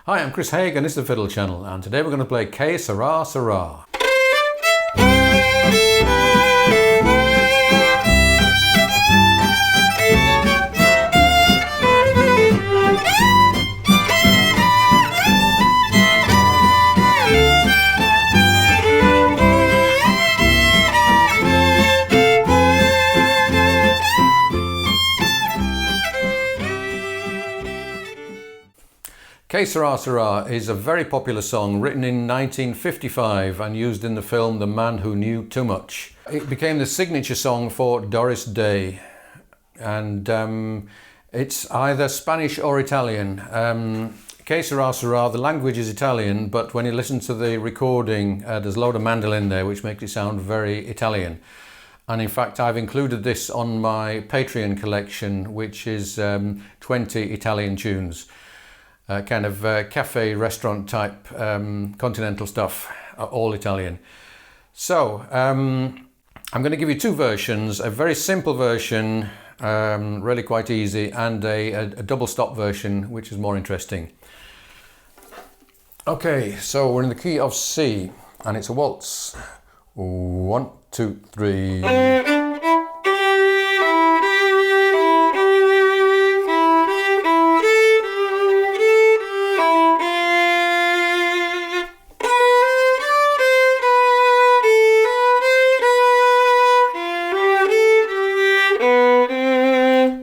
Hi, I'm Chris Haigh and this is the Fiddle channel, and today we're going to play Que Sera Sera. Que Sera Sera is a very popular song written in 1955 and used in the film The Man Who Knew Too Much. It became the signature song for Doris Day, and it's either Spanish or Italian. Que Sera Sera, the language is Italian, but when you listen to the recording there's a load of mandolin there which makes it sound very Italian. And in fact I've included this on my Patreon collection, which is 20 Italian tunes. Kind of cafe restaurant type continental stuff, all Italian. So I'm going to give you two versions, a very simple version, really quite easy, and a double stop version which is more interesting. Okay, so we're in the key of C and it's a waltz. 1, 2, 3.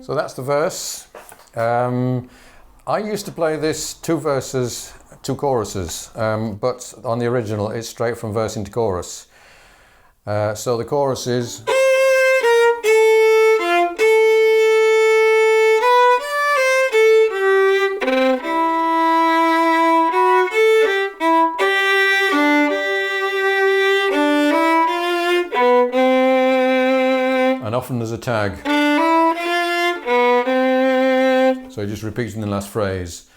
So that's the verse. I used to play this 2 verses, 2 choruses, but on the original it's straight from verse into chorus. So the chorus is... and often there's a tag. So just repeating the last phrase.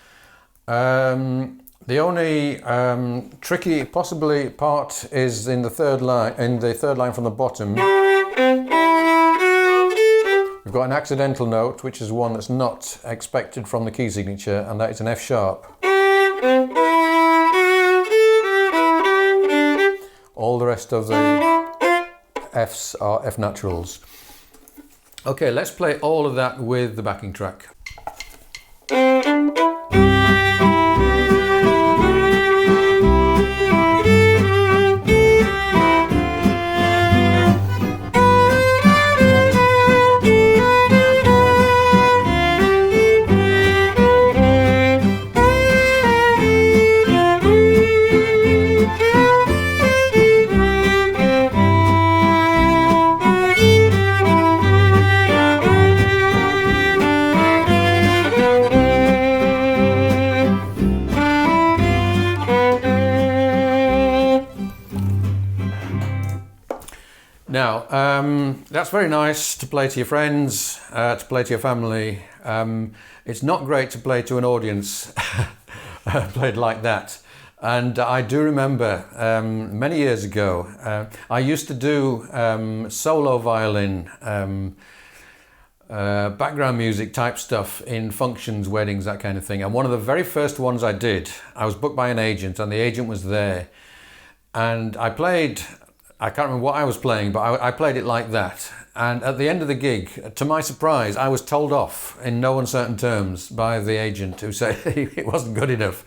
The only tricky, possibly, part is in the third line from the bottom. We've got an accidental note, which is one that's not expected from the key signature, and that is an F sharp. All the rest of the Fs are F naturals. Okay, let's play all of that with the backing track. Now, that's very nice to play to your friends, to play to your family. It's not great to play to an audience played like that. And I do remember many years ago, I used to do solo violin, background music type stuff in functions, weddings, that kind of thing. And one of the very first ones I did, I was booked by an agent and the agent was there. And I played... I can't remember what I was playing, but I played it like that. And at the end of the gig, to my surprise, I was told off in no uncertain terms by the agent, who said it wasn't good enough.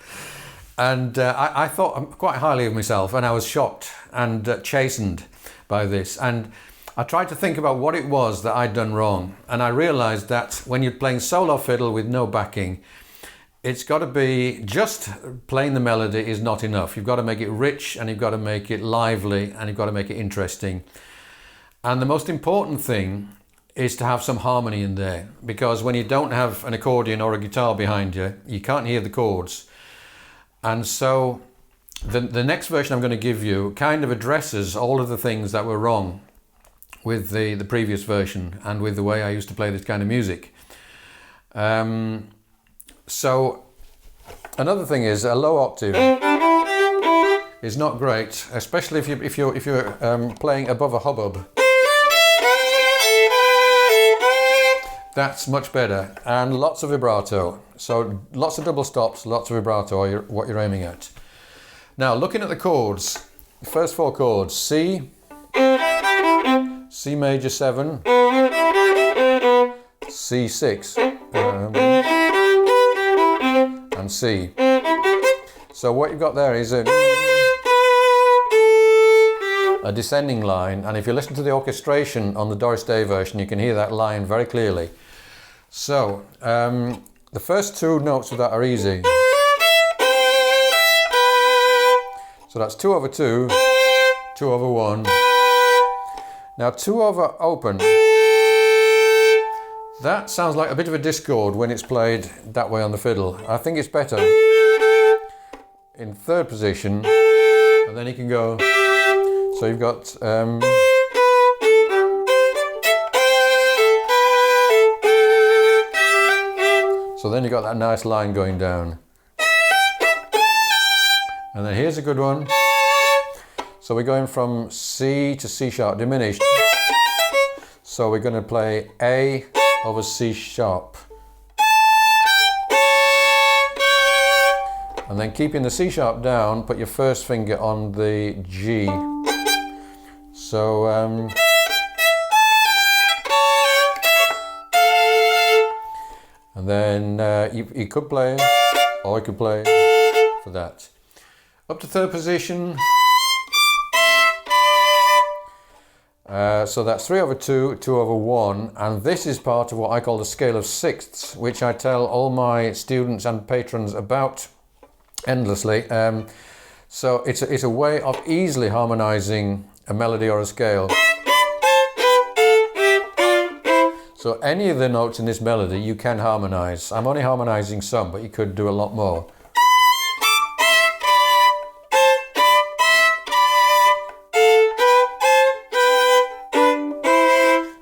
And I thought quite highly of myself, and I was shocked and chastened by this. And I tried to think about what it was that I'd done wrong. And I realized that when you're playing solo fiddle with no backing, it's got to be just playing the melody is not enough. You've got to make it rich, and you've got to make it lively, and you've got to make it interesting. And the most important thing is to have some harmony in there, because when you don't have an accordion or a guitar behind you, you can't hear the chords. And so the next version I'm going to give you kind of addresses all of the things that were wrong with the previous version and with the way I used to play this kind of music. So another thing is a low octave is not great, especially if you're playing above a hubbub. That's much better, and lots of vibrato. So lots of double stops, lots of vibrato are what you're aiming at. Now looking at the chords, the first 4 chords: C, C major 7, C6, and C. So what you've got there is a descending line, and if you listen to the orchestration on the Doris Day version, you can hear that line very clearly. So the first 2 notes of that are easy. So that's 2 over 2, 2 over 1. Now 2 over open, that sounds like a bit of a discord when it's played that way on the fiddle. I think it's better in 3rd position, and then you can go, so you've got so then you've got that nice line going down. And then here's a good one. So we're going from C to C sharp diminished. So we're going to play A over C sharp. And then keeping the C sharp down, put your first finger on the G. So and then you could play, or you could play for that. Up to 3rd position. So that's 3 over 2, 2 over 1, and this is part of what I call the scale of sixths, which I tell all my students and patrons about endlessly. So it's a way of easily harmonizing a melody or a scale. So any of the notes in this melody you can harmonize. I'm only harmonizing some, but you could do a lot more.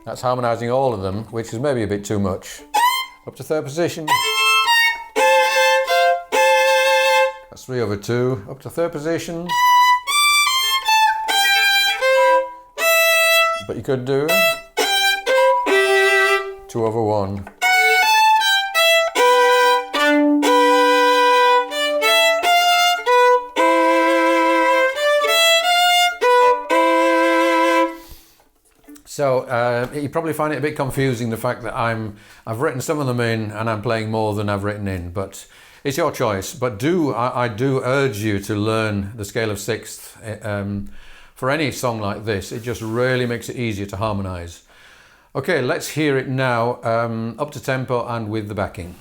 That's harmonizing all of them, which is maybe a bit too much. Up to 3rd position. That's 3 over 2. Up to 3rd position. But you could do 2 over 1. So you probably find it a bit confusing, the fact that I've written some of them in and I'm playing more than I've written in, but it's your choice. But I do urge you to learn the scale of sixths for any song like this. It just really makes it easier to harmonize. Okay, let's hear it now, up to tempo and with the backing.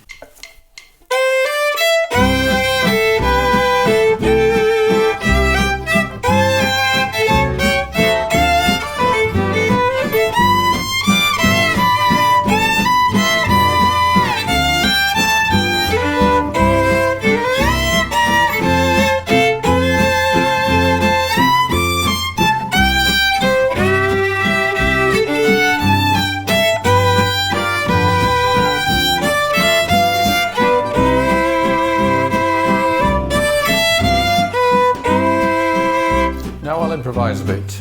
Improvise a bit.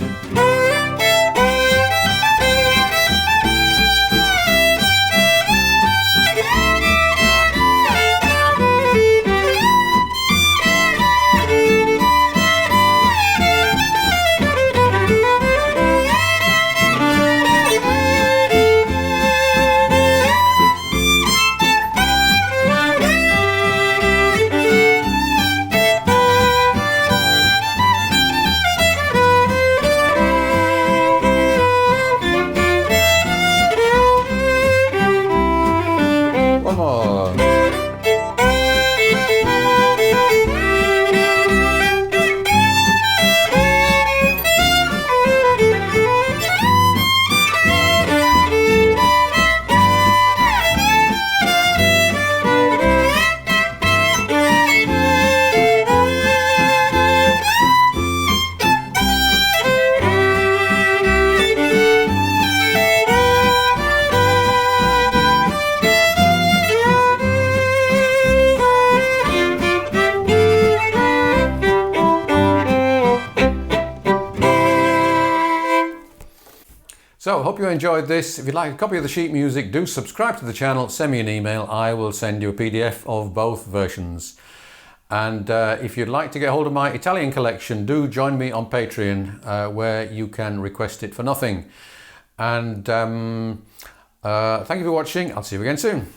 So, hope you enjoyed this. If you'd like a copy of the sheet music, do subscribe to the channel, send me an email. I will send you a PDF of both versions. And if you'd like to get hold of my Italian collection, do join me on Patreon, where you can request it for nothing. And thank you for watching. I'll see you again soon.